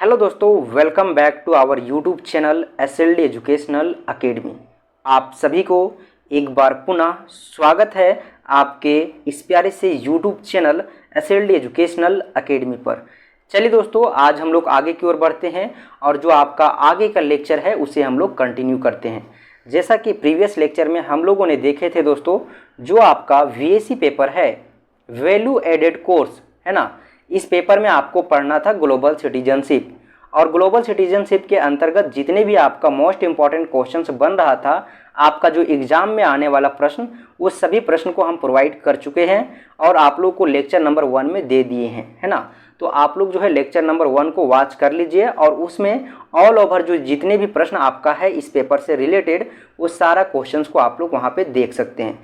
Hello दोस्तों, welcome back to our YouTube channel SLD educational academy. आप सभी को एक बार पुनः स्वागत है आपके इस प्यारे से YouTube channel SLD educational academy पर। चलिए दोस्तों, आज हम लोग आगे की ओर बढ़ते हैं और जो आपका आगे का लेक्चर है उसे हम लोग कंटिन्यू करते हैं। जैसा कि प्रीवियस लेक्चर में हम लोगों ने देखे थे दोस्तों, जो आपका वीएसी पेपर है, वैल्यू एडेड कोर्स है ना, इस पेपर में आपको पढ़ना था ग्लोबल सिटीजनशिप। और ग्लोबल सिटीजनशिप के अंतर्गत जितने भी आपका मोस्ट इम्पॉर्टेंट क्वेश्चंस बन रहा था, आपका जो एग्जाम में आने वाला प्रश्न, वो सभी प्रश्न को हम प्रोवाइड कर चुके हैं और आप लोग को लेक्चर नंबर 1 में दे दिए हैं, है ना। तो आप लोग जो है लेक्चर नंबर 1 को वॉच कर लीजिए और उसमें ऑल ओवर जो जितने भी प्रश्न आपका है इस पेपर से रिलेटेड, उस सारा क्वेश्चंस को आप लोग वहाँ पे देख सकते हैं।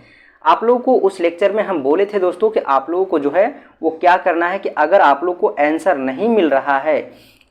आप लोगों को उस लेक्चर में हम बोले थे दोस्तों कि आप लोगों को जो है वो क्या करना है कि अगर आप लोग को आंसर नहीं मिल रहा है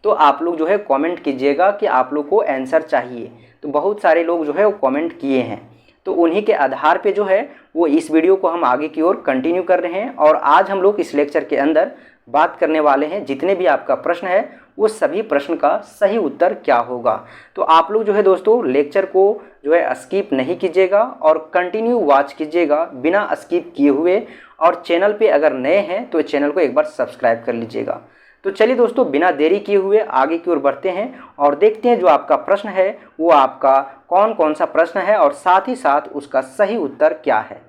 तो आप लोग जो है कमेंट कीजिएगा कि आप लोग को आंसर चाहिए। तो बहुत सारे लोग जो है वो कमेंट किए हैं, तो उन्हीं के आधार पे जो है वो इस वीडियो को हम आगे की ओर कंटिन्यू कर रहे हैं। और आज हम लोग इस लेक्चर के अंदर बात करने वाले हैं जितने भी आपका प्रश्न है वो सभी प्रश्न का सही उत्तर क्या होगा। तो आप लोग जो है दोस्तों लेक्चर को जो है स्किप नहीं कीजिएगा और कंटिन्यू वॉच कीजिएगा बिना स्किप किए हुए। और चैनल पे अगर नए हैं तो चैनल को एक बार सब्सक्राइब कर लीजिएगा। तो चलिए दोस्तों, बिना देरी किए हुए आगे की ओर बढ़ते हैं और देखते हैं जो आपका प्रश्न है वो आपका कौन कौन सा प्रश्न है और साथ ही साथ उसका सही उत्तर क्या है।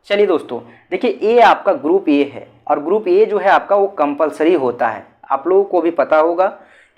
चलिए दोस्तों, देखिए ए आपका ग्रुप ए है और ग्रुप ए जो है आपका वो कंपलसरी होता है। आप लोगों को भी पता होगा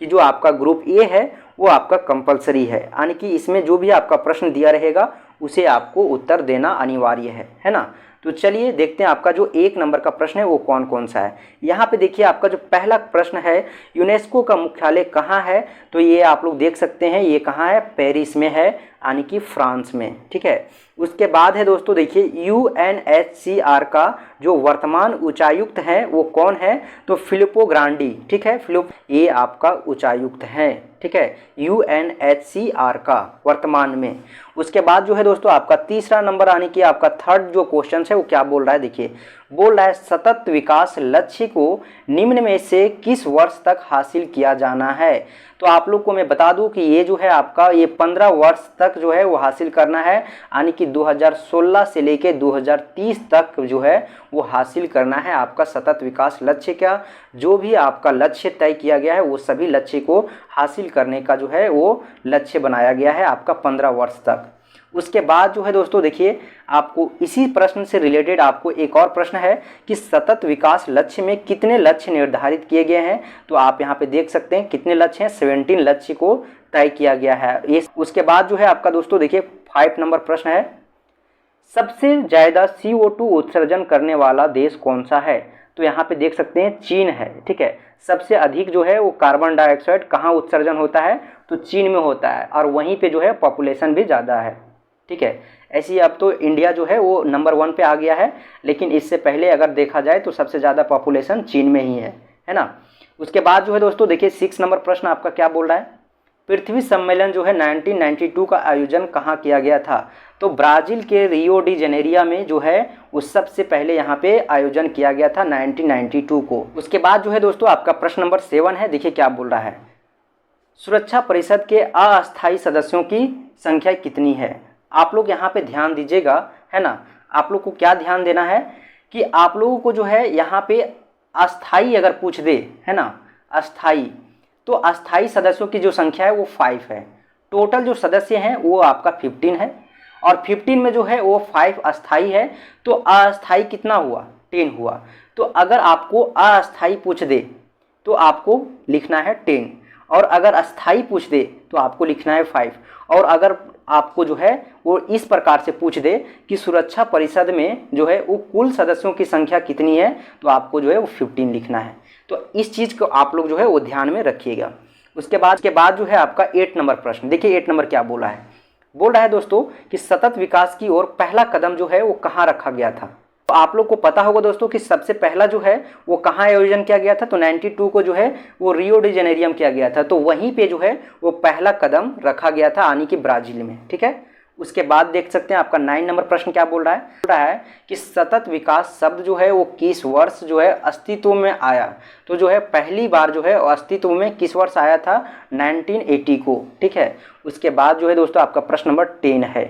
कि जो आपका ग्रुप ए है वो आपका कंपलसरी है, यानी कि इसमें जो भी आपका प्रश्न दिया रहेगा उसे आपको उत्तर देना अनिवार्य है ना। तो चलिए देखते हैं आपका जो 1 नंबर का प्रश्न है वो कौन कौन सा है। यहाँ पे देखिए आपका जो पहला प्रश्न है, यूनेस्को का मुख्यालय कहाँ है, तो ये आप लोग देख सकते हैं ये कहाँ है, पेरिस में है, यानी कि फ्रांस में, ठीक है। उसके बाद है दोस्तों देखिए यूएनएचसीआर का जो वर्तमान उच्चायुक्त है वो कौन है, तो फिलिपो ग्रांडी, ठीक है। ये आपका उच्चायुक्त है, ठीक है, यूएनएचसीआर का वर्तमान में। उसके बाद जो है दोस्तों आपका तीसरा नंबर आने की आपका थर्ड जो क्वेश्चन है वो क्या बोल रहा है, देखिए बोल रहा है सतत विकास लक्ष्य को निम्न में से किस वर्ष तक हासिल किया जाना है। तो आप लोग को मैं बता दूं कि ये जो है आपका ये 15 वर्ष तक जो है वो हासिल करना है, यानी कि 2016 से लेके 2030 तक जो है वो हासिल करना है आपका सतत विकास लक्ष्य का। जो भी आपका लक्ष्य तय किया गया है वो सभी लक्ष्य को हासिल करने का जो है वो लक्ष्य बनाया गया है आपका 15 वर्ष तक। उसके बाद जो है दोस्तों देखिए आपको इसी प्रश्न से रिलेटेड आपको एक और प्रश्न है कि सतत विकास लक्ष्य में कितने लक्ष्य निर्धारित किए गए हैं। तो आप यहाँ पे देख सकते हैं कितने लक्ष्य हैं, 17 लक्ष्य को तय किया गया है ये। उसके बाद जो है आपका दोस्तों देखिए 5 नंबर प्रश्न है, सबसे ज़्यादा CO2 उत्सर्जन करने वाला देश कौन सा है। तो यहाँ पे देख सकते हैं चीन है, ठीक है। सबसे अधिक जो है वो कार्बन डाइऑक्साइड कहाँ उत्सर्जन होता है, तो चीन में होता है और वहीं पे जो है पॉपुलेशन भी ज़्यादा है, ठीक है। ऐसी अब तो इंडिया जो है वो नंबर 1 पे आ गया है, लेकिन इससे पहले अगर देखा जाए तो सबसे ज़्यादा पॉपुलेशन चीन में ही है ना। उसके बाद जो है दोस्तों देखिए 6 नंबर प्रश्न आपका क्या बोल रहा है, पृथ्वी सम्मेलन जो है 1992 का आयोजन कहाँ किया गया था। तो ब्राज़ील के रियो डी जेनेरिया में जो है उस सबसे पहले यहाँ पे आयोजन किया गया था 1992 को। उसके बाद जो है दोस्तों आपका प्रश्न नंबर 7 है, देखिए क्या बोल रहा है, सुरक्षा परिषद के अस्थायी सदस्यों की संख्या कितनी है। आप लोग यहाँ पे ध्यान दीजिएगा, है ना। आप लोग को क्या ध्यान देना है कि आप लोगों को जो है यहाँ पे अस्थाई अगर पूछ दे, है ना, अस्थाई, तो अस्थाई सदस्यों की जो संख्या है वो 5 है। टोटल जो सदस्य हैं वो आपका 15 है और 15 में जो है वो 5 अस्थाई है, तो अस्थाई कितना हुआ, 10 हुआ। तो अगर आपको अस्थाई पूछ दे तो आपको लिखना है 10 और अगर अस्थाई पूछ दे तो आपको लिखना है 5। और अगर आपको जो है वो इस प्रकार से पूछ दे कि सुरक्षा परिषद में जो है वो कुल सदस्यों की संख्या कितनी है, तो आपको जो है वो 15 लिखना है। तो इस चीज़ को आप लोग जो है वो ध्यान में रखिएगा। उसके बाद जो है आपका 8 नंबर प्रश्न, देखिए 8 नंबर क्या बोला है, बोल रहा है दोस्तों कि सतत विकास की ओर पहला कदम जो है वो कहाँ रखा गया था। तो आप लोग को पता होगा दोस्तों कि सबसे पहला जो है वो कहाँ आयोजन किया गया था, तो 92 को जो है वो रियो डी जेनेरियम किया गया था, तो वहीं पे जो है वो पहला कदम रखा गया था, यानी कि ब्राज़ील में, ठीक है। उसके बाद देख सकते हैं आपका 9 नंबर प्रश्न क्या बोल रहा है कि सतत विकास शब्द जो है वो किस वर्ष जो है अस्तित्व में आया। तो जो है पहली बार जो है अस्तित्व में किस वर्ष आया था, 1980 को। ठीक है, उसके बाद जो है दोस्तों आपका प्रश्न नंबर 10 है।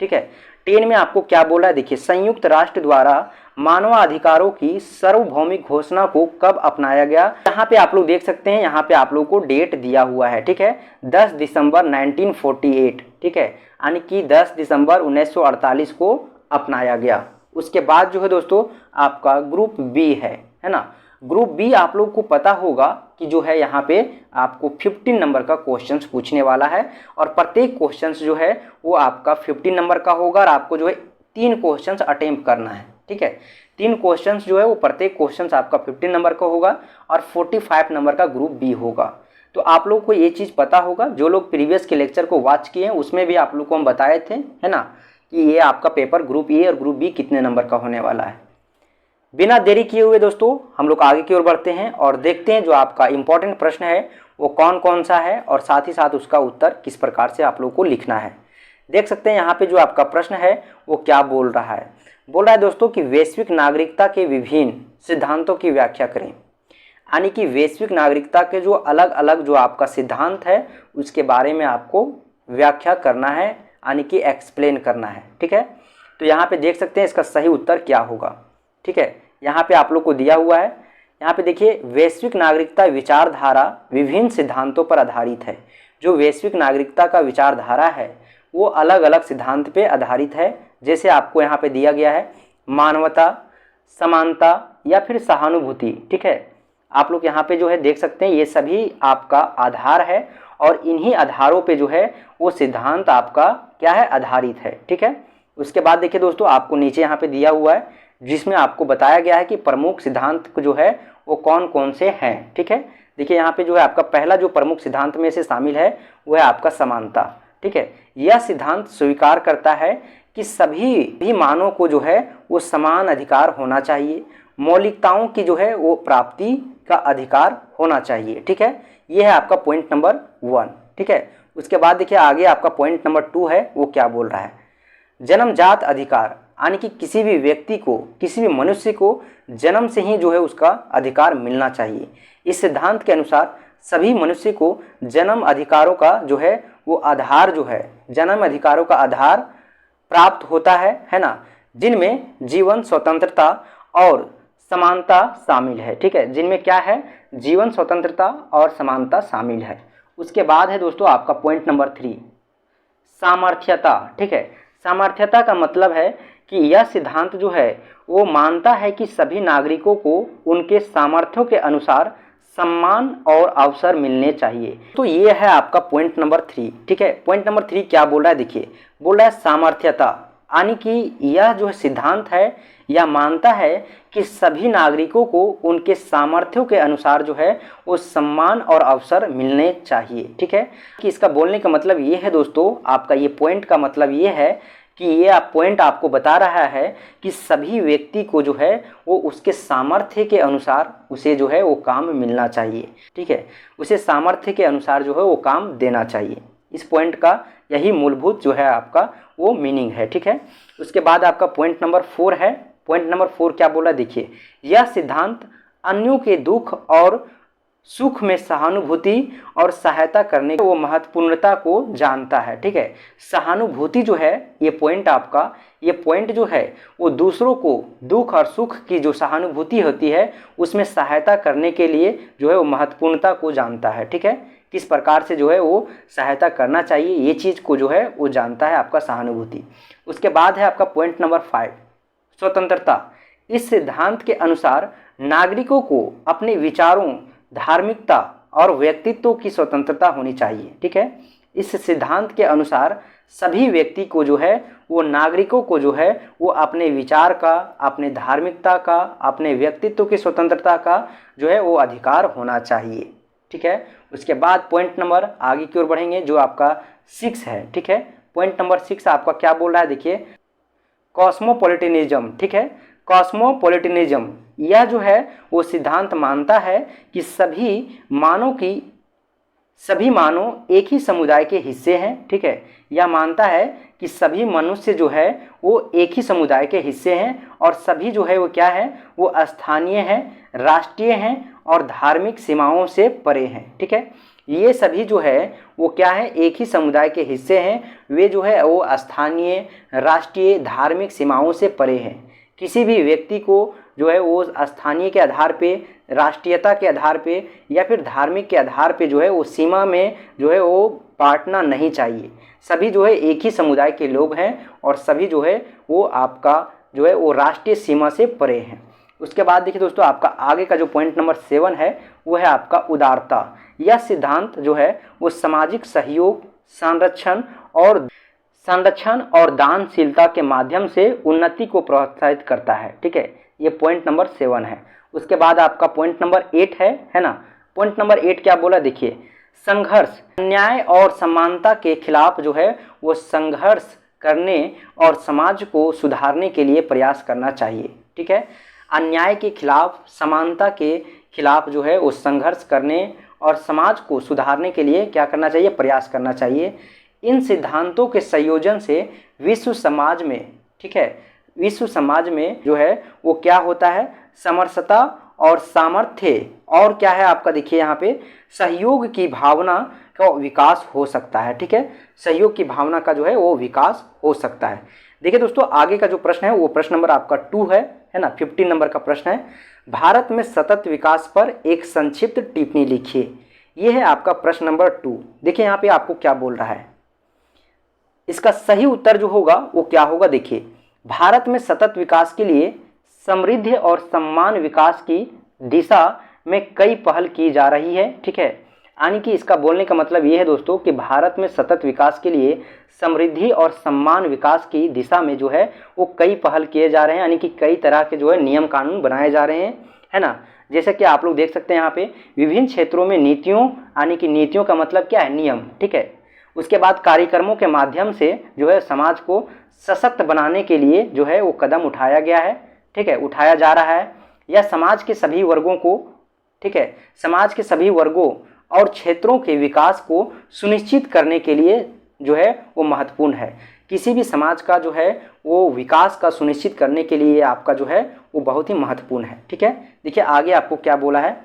ठीक है, 10 में आपको क्या बोला है, देखिए संयुक्त राष्ट्र द्वारा मानवाधिकारों की सार्वभौमिक घोषणा को कब अपनाया गया। यहाँ पे आप लोग देख सकते हैं, यहाँ पे आप लोग को डेट दिया हुआ है। ठीक है, 10 दिसंबर 1948। ठीक है, यानी कि 10 दिसंबर 1948 को अपनाया गया। उसके बाद जो है दोस्तों आपका ग्रुप बी है ना। ग्रुप बी आप लोग को पता होगा कि जो है यहाँ पे आपको 15 नंबर का क्वेश्चंस पूछने वाला है और प्रत्येक क्वेश्चंस जो है वो आपका 15 नंबर का होगा और आपको जो है 3 क्वेश्चंस अटेम्प्ट करना है। ठीक है, 3 क्वेश्चंस जो है वो प्रत्येक क्वेश्चंस आपका 15 नंबर का होगा और 45 नंबर का ग्रुप बी होगा। तो आप लोग को ये चीज़ पता होगा, जो लोग प्रीवियस के लेक्चर को वॉच किए हैं उसमें भी आप लोग को हम बताए थे, है ना, कि ये आपका पेपर ग्रुप ए और ग्रुप बी कितने नंबर का होने वाला है। बिना देरी किए हुए दोस्तों हम लोग आगे की ओर बढ़ते हैं और देखते हैं जो आपका इम्पोर्टेंट प्रश्न है वो कौन कौन सा है और साथ ही साथ उसका उत्तर किस प्रकार से आप लोग को लिखना है। देख सकते हैं यहाँ पे जो आपका प्रश्न है वो क्या बोल रहा है। बोल रहा है दोस्तों कि वैश्विक नागरिकता के विभिन्न सिद्धांतों की व्याख्या करें। यानी कि वैश्विक नागरिकता के जो अलग अलग जो आपका सिद्धांत है उसके बारे में आपको व्याख्या करना है, यानी कि एक्सप्लेन करना है। ठीक है, तो यहाँ पे देख सकते हैं इसका सही उत्तर क्या होगा। ठीक है, यहाँ पे आप लोग को दिया हुआ है, यहाँ पे देखिए वैश्विक नागरिकता विचारधारा विभिन्न सिद्धांतों पर आधारित है। जो वैश्विक नागरिकता का विचारधारा है वो अलग अलग सिद्धांत पे आधारित है। जैसे आपको यहाँ पे दिया गया है मानवता, समानता या फिर सहानुभूति। ठीक है, आप लोग यहाँ पे जो है देख सकते हैं ये सभी आपका आधार है और इन्हीं आधारों पे जो है वो सिद्धांत आपका क्या है, आधारित है। ठीक है, उसके बाद देखिए दोस्तों आपको नीचे यहाँ पे दिया हुआ है जिसमें आपको बताया गया है कि प्रमुख सिद्धांत जो है वो कौन कौन से हैं। ठीक है, देखिए यहाँ पे जो है आपका पहला जो प्रमुख सिद्धांत में से शामिल है वो है आपका समानता। ठीक है, यह सिद्धांत स्वीकार करता है कि सभी भी मानव को जो है वो समान अधिकार होना चाहिए, मौलिकताओं की जो है वो प्राप्ति का अधिकार होना चाहिए। ठीक है, ये है आपका पॉइंट नंबर 1। ठीक है, उसके बाद देखिए आगे आपका पॉइंट नंबर 2 है वो क्या बोल रहा है, जन्मजात अधिकार, यानी कि किसी भी व्यक्ति को, किसी भी मनुष्य को जन्म से ही जो है उसका अधिकार मिलना चाहिए। इस सिद्धांत के अनुसार सभी मनुष्य को जन्म अधिकारों का जो है वो आधार जो है, जन्म अधिकारों का आधार प्राप्त होता है ना, जिनमें जीवन, स्वतंत्रता और समानता शामिल है। ठीक है, जिनमें क्या है, जीवन, स्वतंत्रता और समानता शामिल है। उसके बाद है दोस्तों आपका पॉइंट नंबर 3 सामर्थ्यता। ठीक है, सामर्थ्यता का मतलब है कि यह सिद्धांत जो है वो मानता है कि सभी नागरिकों को उनके सामर्थ्यों के अनुसार सम्मान और अवसर मिलने चाहिए। तो ये है आपका पॉइंट नंबर 3। ठीक है, पॉइंट नंबर 3 क्या बोल रहा है, देखिए बोल रहा है सामर्थ्यता, यानी कि यह जो सिद्धांत है यह मानता है कि सभी नागरिकों को उनके सामर्थ्यों के अनुसार जो है वो सम्मान और अवसर मिलने चाहिए। ठीक है, कि इसका बोलने का मतलब ये है दोस्तों, आपका ये पॉइंट का मतलब ये है कि ये पॉइंट आपको बता रहा है कि सभी व्यक्ति को जो है वो उसके सामर्थ्य के अनुसार उसे जो है वो काम मिलना चाहिए। ठीक है, उसे सामर्थ्य के अनुसार जो है वो काम देना चाहिए। इस पॉइंट का यही मूलभूत जो है आपका वो मीनिंग है। ठीक है, उसके बाद आपका पॉइंट नंबर 4 है। पॉइंट नंबर 4 क्या बोला, देखिए यह सिद्धांत अन्यों के दुख और सुख में सहानुभूति और सहायता करने की वो महत्वपूर्णता को जानता है। ठीक है, सहानुभूति जो है ये पॉइंट आपका, ये पॉइंट जो है वो दूसरों को दुख और सुख की जो सहानुभूति होती है उसमें सहायता करने के लिए जो है वो महत्वपूर्णता को जानता है। ठीक है, किस प्रकार से जो है वो सहायता करना चाहिए ये चीज़ को जो है वो जानता है आपका सहानुभूति। उसके बाद है आपका पॉइंट नंबर 5 स्वतंत्रता। इस सिद्धांत के अनुसार नागरिकों को अपने विचारों, धार्मिकता और व्यक्तित्व की स्वतंत्रता होनी चाहिए। ठीक है, इस सिद्धांत के अनुसार सभी व्यक्ति को जो है वो नागरिकों को जो है वो अपने विचार का, अपने धार्मिकता का, अपने व्यक्तित्व की स्वतंत्रता का जो है वो अधिकार होना चाहिए। ठीक है, उसके बाद पॉइंट नंबर आगे की ओर बढ़ेंगे जो आपका 6 है। ठीक है, पॉइंट नंबर 6 आपका क्या बोल रहा है, देखिए कॉस्मोपॉलिटिनिज्म। ठीक है, कॉस्मोपॉलिटिनिज्म यह जो है वो सिद्धांत मानता है कि सभी मानव एक ही समुदाय के हिस्से हैं। ठीक है, यह मानता है कि सभी मनुष्य जो है वो एक ही समुदाय के हिस्से हैं और सभी जो है वो क्या है, वो स्थानीय हैं, राष्ट्रीय हैं और धार्मिक सीमाओं से परे हैं। ठीक है, ये सभी जो है वो क्या है, एक ही समुदाय के हिस्से हैं। वे जो है वो स्थानीय, राष्ट्रीय, धार्मिक सीमाओं से परे हैं। किसी भी व्यक्ति को जो है वो स्थानीय के आधार पे, राष्ट्रीयता के आधार पे या फिर धार्मिक के आधार पे जो है वो सीमा में जो है वो बांटना नहीं चाहिए। सभी जो है एक ही समुदाय के लोग हैं और सभी जो है वो आपका जो है वो राष्ट्रीय सीमा से परे हैं। उसके बाद देखिए दोस्तों, आपका आगे का जो पॉइंट नंबर 7 है वो है आपका उदारता। यह सिद्धांत जो है वो सामाजिक सहयोग, संरक्षण और दानशीलता के माध्यम से उन्नति को प्रोत्साहित करता है। ठीक है, ये पॉइंट नंबर 7 है। उसके बाद आपका पॉइंट नंबर 8 है ना। पॉइंट नंबर 8 क्या बोला, देखिए, संघर्ष, अन्याय और समानता के खिलाफ जो है वो संघर्ष करने और समाज को सुधारने के लिए प्रयास करना चाहिए। ठीक है, अन्याय के खिलाफ, समानता के खिलाफ जो है वो संघर्ष करने और समाज को सुधारने के लिए क्या करना चाहिए, प्रयास करना चाहिए। इन सिद्धांतों के संयोजन से विश्व समाज में, ठीक है, विश्व समाज में जो है वो क्या होता है, समरसता और सामर्थ्य और क्या है आपका, देखिए यहाँ पे सहयोग की भावना का विकास हो सकता है। ठीक है, सहयोग की भावना का जो है वो विकास हो सकता है। देखिए दोस्तों, आगे का जो प्रश्न है वो प्रश्न नंबर आपका 2 है ना। 15 नंबर का प्रश्न है, भारत में सतत विकास पर एक संक्षिप्त टिप्पणी लिखिए। ये है आपका प्रश्न नंबर 2। देखिए यहाँ पे आपको क्या बोल रहा है, इसका सही उत्तर जो होगा वो क्या होगा, देखिए, भारत में सतत विकास के लिए समृद्धि और समान विकास की दिशा में कई पहल की जा रही है। ठीक है, यानी कि इसका बोलने का मतलब ये है दोस्तों कि भारत में सतत विकास के लिए समृद्धि और समान विकास की दिशा में जो है वो कई पहल किए जा रहे हैं, यानी कि कई तरह के जो है नियम कानून बनाए जा रहे हैं, है ना। जैसे कि आप लोग देख सकते हैं यहाँ पे विभिन्न क्षेत्रों में नीतियों, यानी कि नीतियों का मतलब क्या है, नियम। ठीक है, उसके बाद कार्यक्रमों के माध्यम से जो है समाज को सशक्त बनाने के लिए जो है वो कदम उठाया गया है। ठीक है, उठाया जा रहा है। यह समाज के सभी वर्गों को, ठीक है, समाज के सभी वर्गों और क्षेत्रों के विकास को सुनिश्चित करने के लिए जो है वो महत्वपूर्ण है। किसी भी समाज का जो है वो विकास का सुनिश्चित करने के लिए आपका जो है वो बहुत ही महत्वपूर्ण है। ठीक है, देखिए आगे आपको क्या बोला है,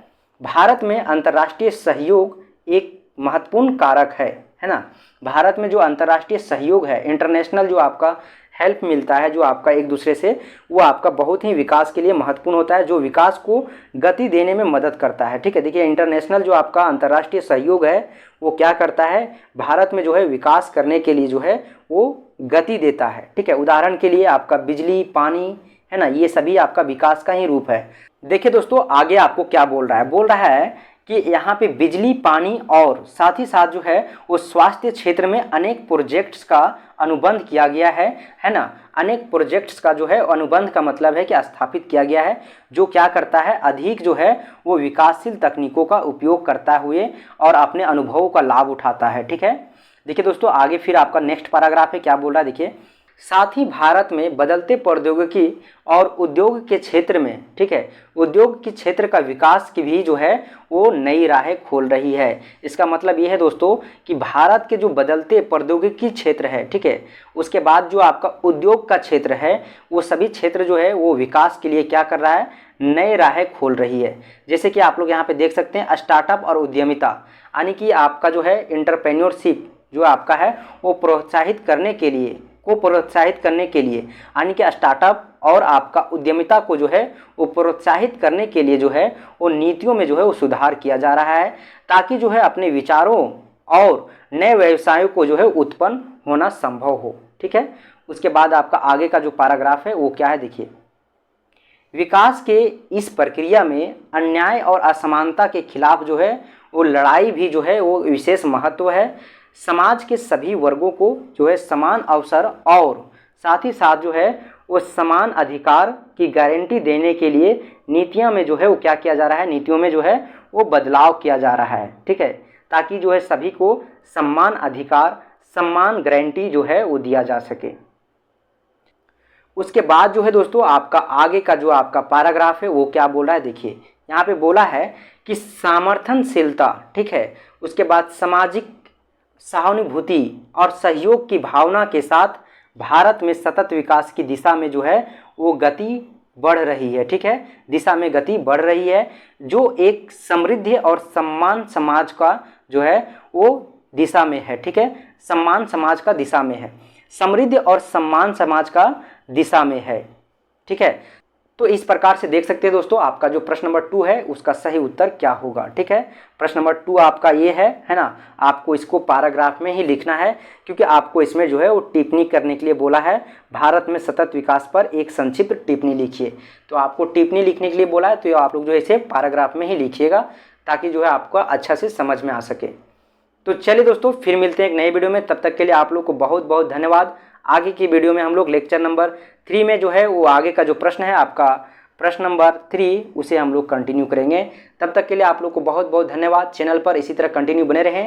भारत में अंतर्राष्ट्रीय सहयोग एक महत्वपूर्ण कारक है ना। भारत में जो अंतर्राष्ट्रीय सहयोग है, इंटरनेशनल जो आपका हेल्प मिलता है, जो आपका एक दूसरे से, वो आपका बहुत ही विकास के लिए महत्वपूर्ण होता है, जो विकास को गति देने में मदद करता है। ठीक है, देखिए इंटरनेशनल जो आपका अंतर्राष्ट्रीय सहयोग है वो क्या करता है, भारत में जो है विकास करने के लिए जो है वो गति देता है। ठीक है, उदाहरण के लिए आपका बिजली, पानी, है ना, ये सभी आपका विकास का ही रूप है। देखिए दोस्तों, आगे आपको क्या बोल रहा है, बोल रहा है कि यहाँ पे बिजली, पानी और साथ ही साथ जो है वो स्वास्थ्य क्षेत्र में अनेक प्रोजेक्ट्स का अनुबंध किया गया है ना। अनेक प्रोजेक्ट्स का जो है अनुबंध का मतलब है कि स्थापित किया गया है, जो क्या करता है, अधिक जो है वो विकासशील तकनीकों का उपयोग करता हुए और अपने अनुभवों का लाभ उठाता है। ठीक है, देखिए दोस्तों, आगे फिर आपका नेक्स्ट पैराग्राफ है, क्या बोल रहा है, देखिए, साथ ही भारत में बदलते प्रौद्योगिकी और उद्योग के क्षेत्र में, ठीक है, उद्योग के क्षेत्र का विकास की भी जो है वो नई राहें खोल रही है। इसका मतलब ये है दोस्तों कि भारत के जो बदलते प्रौद्योगिकी क्षेत्र है, ठीक है, उसके बाद जो आपका उद्योग का क्षेत्र है, वो सभी क्षेत्र जो है वो विकास के लिए क्या कर रहा है, नए राहें खोल रही है। जैसे कि आप लोग यहाँ पे देख सकते हैं स्टार्टअप और उद्यमिता, यानी कि आपका जो है एंटरप्रेन्योरशिप जो आपका है वो प्रोत्साहित करने के लिए, यानी कि स्टार्टअप और आपका उद्यमिता को जो है वो प्रोत्साहित करने के लिए जो है वो नीतियों में जो है वो सुधार किया जा रहा है, ताकि जो है अपने विचारों और नए व्यवसायों को जो है उत्पन्न होना संभव हो। ठीक है, उसके बाद आपका आगे का जो पैराग्राफ है वो क्या है, देखिए, विकास के इस प्रक्रिया में अन्याय और असमानता के खिलाफ जो है वो लड़ाई भी जो है वो विशेष महत्व है। समाज के सभी वर्गों को जो है समान अवसर और साथ ही साथ जो है वो समान अधिकार की गारंटी देने के लिए नीतियों में जो है वो क्या किया जा रहा है, नीतियों में जो है वो बदलाव किया जा रहा है। ठीक है, ताकि जो है सभी को समान अधिकार, समान गारंटी जो है वो दिया जा सके। उसके बाद जो है दोस्तों आपका आगे का जो आपका पैराग्राफ है वो क्या बोल रहा है, देखिए, यहाँ पे बोला है कि समर्थनशीलता, ठीक है, उसके बाद सामाजिक सहानुभूति और सहयोग की भावना के साथ भारत में सतत विकास की दिशा में जो है वो गति बढ़ रही है, ठीक है, दिशा में गति बढ़ रही है, जो एक समृद्ध और सम्मान समाज का जो है वो दिशा में है, ठीक है, सम्मान समाज का दिशा में है, समृद्ध और सम्मान समाज का दिशा में है, ठीक है। तो इस प्रकार से देख सकते हैं दोस्तों, आपका जो प्रश्न नंबर 2 है उसका सही उत्तर क्या होगा, ठीक है। प्रश्न नंबर 2 आपका ये है ना, आपको इसको पैराग्राफ में ही लिखना है, क्योंकि आपको इसमें जो है वो टिप्पणी करने के लिए बोला है, भारत में सतत विकास पर एक संक्षिप्त टिप्पणी लिखिए। तो आपको टिप्पणी लिखने के लिए बोला है, तो आप लोग जो है इसे पैराग्राफ में ही लिखिएगा, ताकि जो है आपको अच्छा से समझ में आ सके। तो चलिए दोस्तों, फिर मिलते हैं एक नए वीडियो में, तब तक के लिए आप लोग को बहुत बहुत धन्यवाद। आगे की वीडियो में हम लोग लेक्चर नंबर 3 में जो है वो आगे का जो प्रश्न है आपका प्रश्न नंबर 3 उसे हम लोग कंटिन्यू करेंगे। तब तक के लिए आप लोग को बहुत बहुत धन्यवाद। चैनल पर इसी तरह कंटिन्यू बने रहें।